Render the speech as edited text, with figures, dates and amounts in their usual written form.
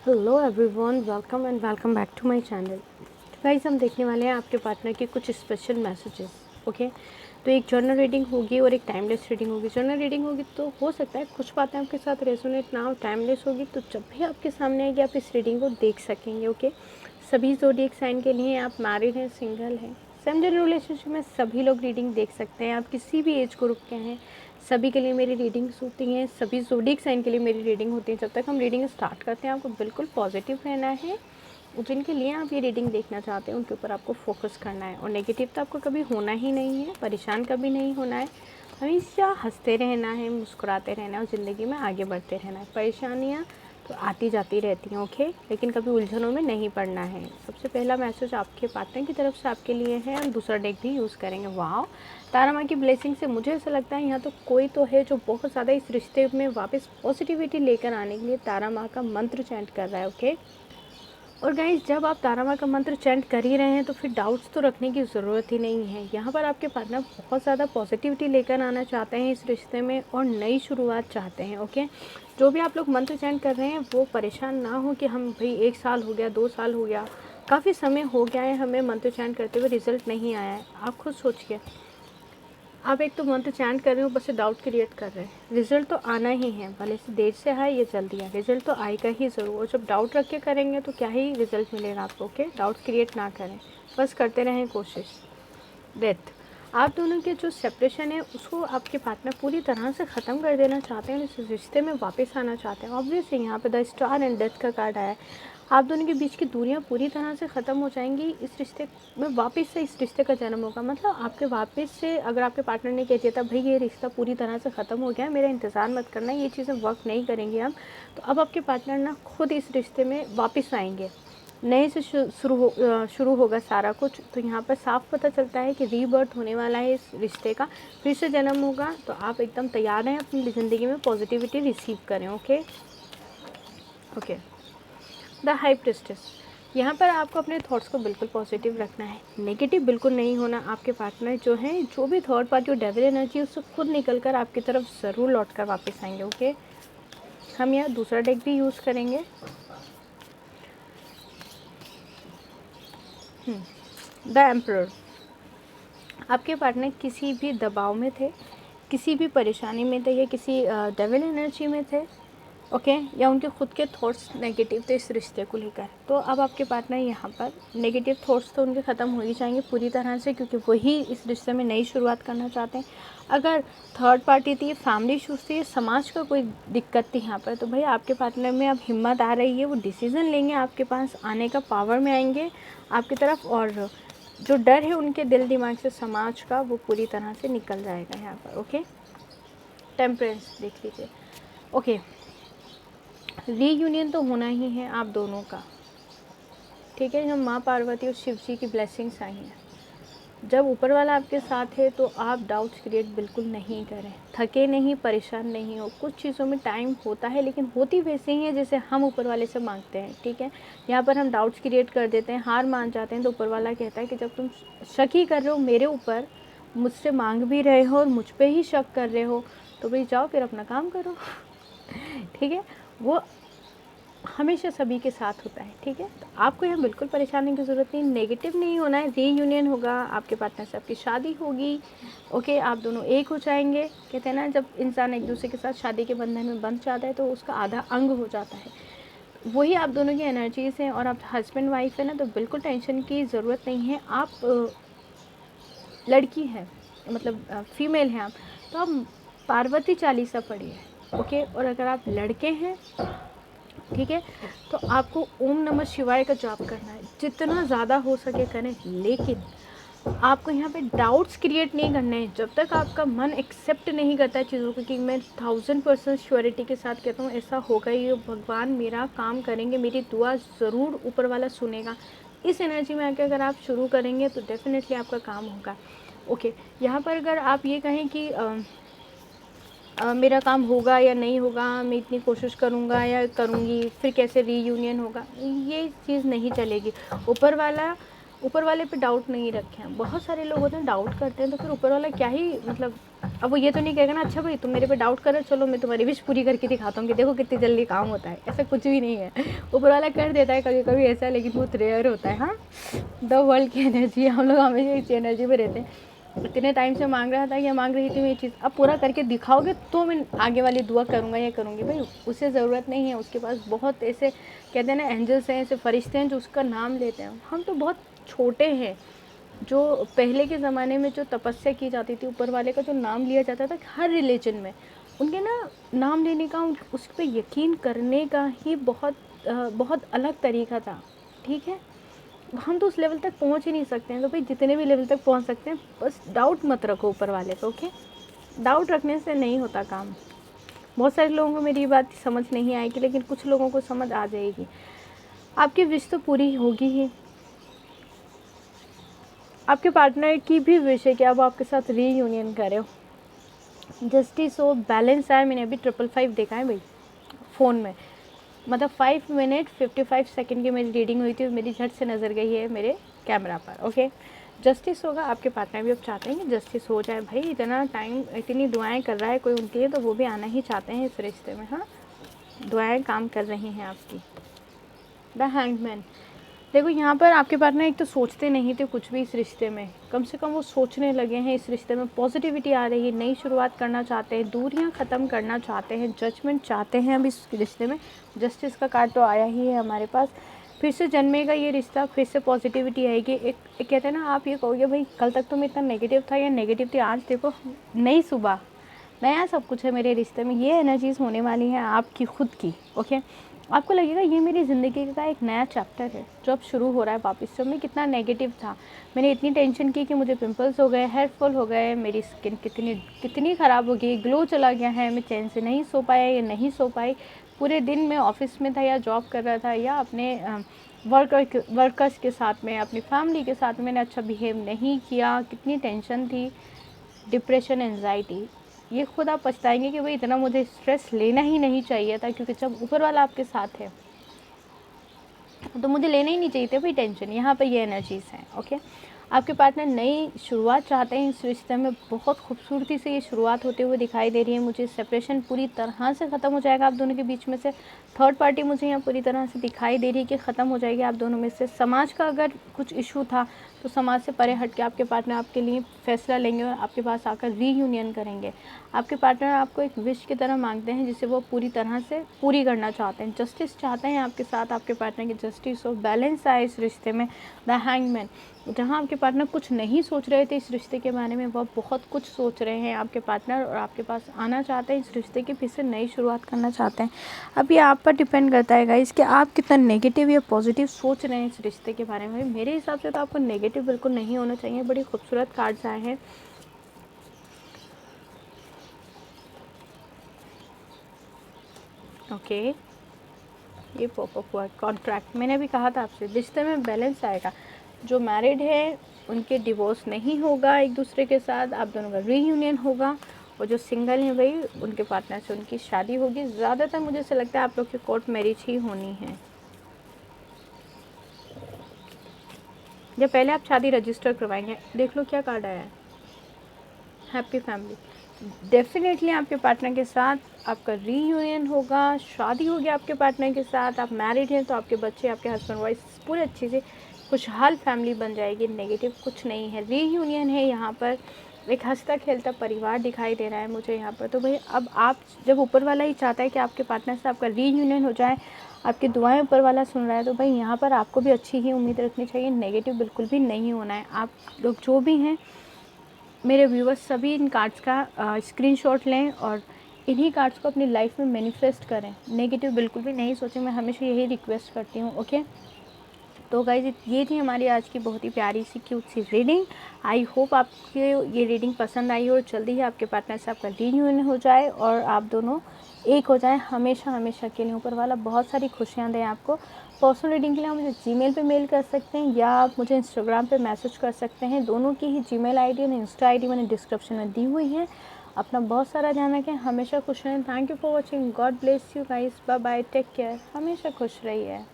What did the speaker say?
Hello everyone, welcome back to my channel. Guys, हम देखने वाले हैं आपके पार्टनर के कुछ स्पेशल मैसेजेस। ओके, तो एक जर्नल रीडिंग होगी और एक टाइमलेस रीडिंग होगी। जर्नल रीडिंग होगी तो हो सकता है कुछ बातें आपके साथ रेजोनेट ना हो। टाइमलेस होगी तो जब भी आपके सामने आएगी आप इस रीडिंग को देख सकेंगे। ओके, सभी ज़ोडिएक साइन के लिए आप मैरिड हैं, सिंगल हैं, सेम जेंडर रिलेशनशिप में सभी लोग रीडिंग देख सकते हैं। आप किसी भी एज ग्रुप के हैं, सभी के लिए मेरी रीडिंग्स होती हैं। सभी ज़ोडिएक साइन के लिए मेरी रीडिंग होती है। जब तक हम रीडिंग स्टार्ट करते हैं आपको बिल्कुल पॉजिटिव रहना है। जिनके लिए आप ये रीडिंग देखना चाहते हैं उनके ऊपर आपको फोकस करना है और नेगेटिव तो आपको कभी होना ही नहीं है। परेशान कभी नहीं होना है, हमेशा हंसते रहना है, मुस्कुराते रहना है और ज़िंदगी में आगे बढ़ते रहना है। परेशानियाँ तो आती जाती रहती हैं, ओके, लेकिन कभी उलझनों में नहीं पड़ना है। सबसे पहला मैसेज आपके पार्टनर की तरफ से आपके लिए है। हम दूसरा डेक भी यूज़ करेंगे। वाह, तारा माँ की ब्लेसिंग से मुझे ऐसा लगता है यहाँ तो कोई तो है जो बहुत ज़्यादा इस रिश्ते में वापस पॉजिटिविटी लेकर आने के लिए तारा माँ का मंत्र चैंट कर रहा है। ओके, और गाइस, जब आप तारा माँ का मंत्र चैंट कर ही रहे हैं तो फिर डाउट्स तो रखने की ज़रूरत ही नहीं है। यहाँ पर आपके पार्टनर बहुत ज़्यादा पॉजिटिविटी लेकर आना चाहते हैं इस रिश्ते में और नई शुरुआत चाहते हैं। ओके, जो भी आप लोग मंत्र चैंट कर रहे हैं वो परेशान ना हो कि हम भाई 1 साल हो गया, 2 साल हो गया, काफ़ी समय हो गया है हमें मंत्र चैंट करते हुए, रिजल्ट नहीं आया है। आप खुद सोचिए, आप एक तो मंत्र चैंट कर रहे हो, बस डाउट क्रिएट कर रहे हैं। रिजल्ट तो आना ही है, भले से देर से आए या जल्दी आए, रिजल्ट तो आएगा ही ज़रूर। और जब डाउट रख के करेंगे तो क्या ही रिजल्ट मिलेगा आपको। ओके, डाउट क्रिएट ना करें, बस करते रहें कोशिश। डेथ, आप दोनों के जो सेपरेशन है उसको आपके पार्टनर पूरी तरह से ख़त्म कर देना चाहते हैं, इस रिश्ते में वापस आना चाहते हैं। ऑब्वियसली यहाँ पे द स्टार एंड डेथ का कार्ड आया है। आप दोनों के बीच की दूरियां पूरी तरह से ख़त्म हो जाएंगी। इस रिश्ते में वापस से इस रिश्ते का जन्म होगा। मतलब आपके वापस से अगर आपके पार्टनर ने कह दिया था भाई ये रिश्ता पूरी तरह से ख़त्म हो गया है, मेरा इंतज़ार मत करना, ये चीज़ें वर्क नहीं करेंगी अब, तो अब आपके पार्टनर ना खुद इस रिश्ते में वापस आएंगे। नए से शुरू होगा सारा कुछ। तो यहाँ पर साफ पता चलता है कि रीबर्थ होने वाला है इस रिश्ते का, फिर से जन्म होगा। तो आप एकदम तैयार हैं अपनी ज़िंदगी में पॉजिटिविटी रिसीव करें। Okay okay, the high priestess, यहाँ पर आपको अपने थॉट्स को बिल्कुल पॉजिटिव रखना है, नेगेटिव बिल्कुल नहीं होना। आपके पार्टनर जो हैं, जो भी थर्ड पार्टी और डेविल एनर्जी उससे खुद निकल कर आपकी तरफ ज़रूर लौट कर वापस आएंगे। ओके, हम यहाँ दूसरा डेक भी यूज़ करेंगे। द एम्परर, आपके पार्टनर किसी भी दबाव में थे, किसी भी परेशानी में थे या किसी डेविल एनर्जी में थे। ओके, या उनके खुद के थॉट्स नेगेटिव थे इस रिश्ते को लेकर। तो अब आपके पार्टनर यहाँ पर नेगेटिव थॉट्स तो उनके ख़त्म हो ही जाएंगे पूरी तरह से, क्योंकि वही इस रिश्ते में नई शुरुआत करना चाहते हैं। अगर थर्ड पार्टी थी, फैमिली इशूज़ थी, समाज का कोई दिक्कत थी यहाँ पर, तो भाई आपके पार्टनर में अब हिम्मत आ रही है, वो डिसीज़न लेंगे, आपके पास आने का पावर में आएंगे आपकी तरफ। और जो डर है उनके दिल दिमाग से समाज का, वो पूरी तरह से निकल जाएगा यहाँ पर। ओके, टेम्परेंस देख लीजिए। ओके, रीयूनियन तो होना ही है आप दोनों का, ठीक है। जब माँ पार्वती और शिव जी की ब्लेसिंग्स आई हैं, जब ऊपर वाला आपके साथ है तो आप डाउट्स क्रिएट बिल्कुल नहीं करें, थके नहीं, परेशान नहीं हो। कुछ चीज़ों में टाइम होता है लेकिन होती वैसे ही है जैसे हम ऊपर वाले से मांगते हैं, ठीक है। यहाँ पर हम डाउट्स क्रिएट कर देते हैं, हार मान जाते हैं, तो ऊपर वाला कहता है कि जब तुम शक ही कर रहे हो मेरे ऊपर, मुझसे मांग भी रहे हो और मुझ पर ही शक कर रहे हो, तो भाई जाओ फिर अपना काम करो। ठीक है, वो हमेशा सभी के साथ होता है, ठीक है। तो आपको यहाँ बिल्कुल परेशान होने की ज़रूरत नहीं, नेगेटिव नहीं होना है। रीयूनियन होगा, आपके पार्टनर से आपकी शादी होगी। ओके, आप दोनों एक हो जाएंगे। कहते हैं ना, जब इंसान एक दूसरे के साथ शादी के बंधन में बंध जाता है तो उसका आधा अंग हो जाता है। वही आप दोनों की एनर्जीज़ हैं और आप हस्बैंड वाइफ है ना, तो बिल्कुल टेंशन की ज़रूरत नहीं है। आप लड़की हैं, मतलब फीमेल हैं आप, तो आप पार्वती चालीसा पढ़िए। ओके, और अगर आप लड़के हैं, ठीक है, तो आपको ओम नमः शिवाय का जाप करना है, जितना ज़्यादा हो सके करें। लेकिन आपको यहाँ पे डाउट्स क्रिएट नहीं करने हैं जब तक आपका मन एक्सेप्ट नहीं करता है चीज़ों को, कि मैं 1000% श्योरिटी के साथ कहता हूँ ऐसा होगा ही, भगवान मेरा काम करेंगे, मेरी दुआ ज़रूर ऊपर वाला सुनेगा। इस एनर्जी में आकर अगर आप शुरू करेंगे तो डेफिनेटली आपका काम होगा। ओके, यहाँ पर अगर आप ये कहें कि मेरा काम होगा या नहीं होगा, मैं इतनी कोशिश करूँगा या करूँगी, फिर कैसे रीयूनियन होगा, ये चीज़ नहीं चलेगी। ऊपर वाले पे डाउट नहीं रखें। बहुत सारे लोग होते हैं डाउट करते हैं तो फिर ऊपर वाला क्या ही मतलब अब वो ये तो नहीं कहेगा ना, अच्छा भाई तुम मेरे पे डाउट कर रहे हो, चलो मैं तुम्हारी विश पूरी करके दिखाता हूँ कि देखो कितनी जल्दी काम होता है। ऐसा कुछ भी नहीं है, ऊपर वाला कर देता है कभी कभी ऐसा, लेकिन बहुत रेयर होता है। हाँ, द वर्ल्ड की एनर्जी, हम लोग हमेशा इस एनर्जी में रहते हैं। इतने टाइम से मांग रहा था या मांग रही थी मैं ये चीज़, अब पूरा करके दिखाओगे तो मैं आगे वाली दुआ करूँगा या करूँगी। भाई उसे ज़रूरत नहीं है, उसके पास बहुत ऐसे कहते हैं ना एंजल्स हैं, ऐसे फरिश्ते हैं जो उसका नाम लेते हैं। हम तो बहुत छोटे हैं। जो पहले के ज़माने में जो तपस्या की जाती थी, ऊपर वाले का जो नाम लिया जाता था हर रिलीजन में, उनके ना नाम लेने का, उस पर यकीन करने का ही बहुत अलग तरीका था। ठीक है, हम तो उस लेवल तक पहुंच ही नहीं सकते हैं। तो भाई जितने भी लेवल तक पहुंच सकते हैं, बस डाउट मत रखो ऊपर वाले पे। ओके, डाउट रखने से नहीं होता काम। बहुत सारे लोगों को मेरी ये बात समझ नहीं आएगी, लेकिन कुछ लोगों को समझ आ जाएगी। आपकी विश तो पूरी होगी ही। आपके पार्टनर की भी विश है कि अब आपके साथ रीयूनियन करे हो। जस्टिस हो, बैलेंस आया। मैंने अभी 555 देखा है भाई फ़ोन में, मतलब 5 मिनट 55 सेकंड की मेरी रीडिंग हुई थी, मेरी झट से नज़र गई है मेरे कैमरा पर। ओके, जस्टिस होगा। आपके पार्टनर भी अब चाहते हैं कि जस्टिस हो जाए। भाई इतना टाइम, इतनी दुआएं कर रहा है कोई उनके लिए, तो वो भी आना ही चाहते हैं इस रिश्ते में। हाँ, दुआएं काम कर रही हैं आपकी। द हैंगमैन, देखो यहाँ पर आपके पार्टनर एक तो सोचते नहीं थे कुछ भी इस रिश्ते में, कम से कम वो सोचने लगे हैं इस रिश्ते में। पॉजिटिविटी आ रही है, नई शुरुआत करना चाहते हैं, दूरियाँ ख़त्म करना चाहते हैं, जजमेंट चाहते हैं अब इस रिश्ते में। जस्टिस का कार्ड तो आया ही है हमारे पास। फिर से जन्मेगा ये रिश्ता, फिर से पॉजिटिविटी आएगी। एक कहते हैं ना, आप ये कहोगे भाई कल तक तो मैं इतना नेगेटिव था या नेगेटिव थी, आज देखो नई सुबह, नया सब कुछ है मेरे रिश्ते में। ये एनर्जीज होने वाली हैं आपकी खुद की। ओके, आपको लगेगा ये मेरी ज़िंदगी का एक नया चैप्टर है जो अब शुरू हो रहा है वापस से। मैं कितना नेगेटिव था, मैंने इतनी टेंशन की कि मुझे पिंपल्स हो गए, हेयर फॉल हो गए, मेरी स्किन कितनी कितनी ख़राब हो गई, ग्लो चला गया है, मैं चैन से नहीं सो पाया या नहीं सो पाई। पूरे दिन मैं ऑफिस में था या जॉब कर रहा था या अपने वर्कर्स के साथ में, अपनी फैमिली के साथ मैंने अच्छा बिहेव नहीं किया, कितनी टेंशन थी, डिप्रेशन, एंजाइटी। ये खुद आप पछताएंगे कि भाई इतना मुझे स्ट्रेस लेना ही नहीं चाहिए था, क्योंकि जब ऊपर वाला आपके साथ है तो मुझे लेना ही नहीं चाहिए था भाई टेंशन। यहाँ पर ये एनर्जीज़ हैं। ओके, आपके पार्टनर नई शुरुआत चाहते हैं इस रिश्ते में। बहुत खूबसूरती से ये शुरुआत होते हुए दिखाई दे रही है मुझे। सेपरेशन पूरी तरह से ख़त्म हो जाएगा आप दोनों के बीच में से। थर्ड पार्टी मुझे यहाँ पूरी तरह से दिखाई दे रही है कि ख़त्म हो जाएगी आप दोनों में से। समाज का अगर कुछ इशू था तो समाज से परे हट के आपके पार्टनर आपके लिए फ़ैसला लेंगे और आपके पास आकर रीयूनियन करेंगे। आपके पार्टनर आपको एक विश की तरह मांगते हैं जिसे वो पूरी तरह से पूरी करना चाहते हैं। जस्टिस चाहते हैं आपके साथ, आपके पार्टनर की जस्टिस हो, बैलेंस आए इस रिश्ते में। द हैंगमैन, जहाँ आपके पार्टनर कुछ नहीं सोच रहे थे इस रिश्ते के बारे में, वह बहुत कुछ सोच रहे हैं आपके पार्टनर, और आपके पास आना चाहते हैं इस रिश्ते की, फिर से नई शुरुआत करना चाहते हैं। अब ये आप पर डिपेंड करता है गाइस कि आप कितना नेगेटिव या पॉजिटिव सोच रहे हैं इस रिश्ते के बारे में। मेरे हिसाब से तो आपको नेगेटिव बिल्कुल नहीं होना चाहिए। बड़ी खूबसूरत कार्ड्स आए हैं। ओके, ये पॉपअप हुआ कॉन्ट्रैक्ट। मैंने अभी कहा था आपसे रिश्ते में बैलेंस आएगा। जो मैरिड है उनके डिवोर्स नहीं होगा एक दूसरे के साथ, आप दोनों का रीयूनियन होगा। और जो सिंगल हैं भाई, उनके पार्टनर से उनकी शादी होगी। ज़्यादातर मुझे ऐसा लगता है आप लोग की कोर्ट मैरिज ही होनी है, या पहले आप शादी रजिस्टर करवाएंगे। देख लो क्या कार्ड आया है, हैप्पी फैमिली। डेफिनेटली आपके पार्टनर के साथ आपका रीयूनियन होगा, शादी होगी आपके पार्टनर के साथ। आप मैरिड हैं तो आपके बच्चे, आपके हस्बैंड वाइफ पूरे अच्छे से खुशहाल फैमिली बन जाएगी। नेगेटिव कुछ नहीं है, रीयूनियन है यहाँ पर। एक हंसता खेलता परिवार दिखाई दे रहा है मुझे यहाँ पर। तो भाई अब आप, जब ऊपर वाला ही चाहता है कि आपके पार्टनर से आपका रीयूनियन हो जाए, आपकी दुआएं ऊपर वाला सुन रहा है, तो भाई यहाँ पर आपको भी अच्छी ही उम्मीद रखनी चाहिए। नेगेटिव बिल्कुल भी नहीं होना है। आप लोग जो भी हैं मेरे व्यूवर्स, सभी इन कार्ड्स का स्क्रीनशॉट लें और इन्हीं कार्ड्स को अपनी लाइफ में मैनिफेस्ट करें। नेगेटिव बिल्कुल भी नहीं सोचें, मैं हमेशा यही रिक्वेस्ट करती हूँ। ओके, तो गाइज ये थी हमारी आज की बहुत ही प्यारी सी क्यूट सी रीडिंग। आई होप आपको ये रीडिंग पसंद आई और जल्दी ही आपके पार्टनर से आपका रीयूनियन हो जाए और आप दोनों एक हो जाएं हमेशा हमेशा के लिए। ऊपर वाला बहुत सारी खुशियाँ दें आपको। पर्सनल रीडिंग के लिए आप मुझे जीमेल पे मेल कर सकते हैं या आप मुझे इंस्टाग्राम पे मैसेज कर सकते हैं। दोनों की ही जीमेल आईडी और इंस्टा आईडी मैंने डिस्क्रिप्शन में दी हुई है। अपना बहुत सारा ध्यान रखें, हमेशा खुश रहें। Thank you for watching, god bless you guys, bye bye, take care, हमेशा खुश रहिए।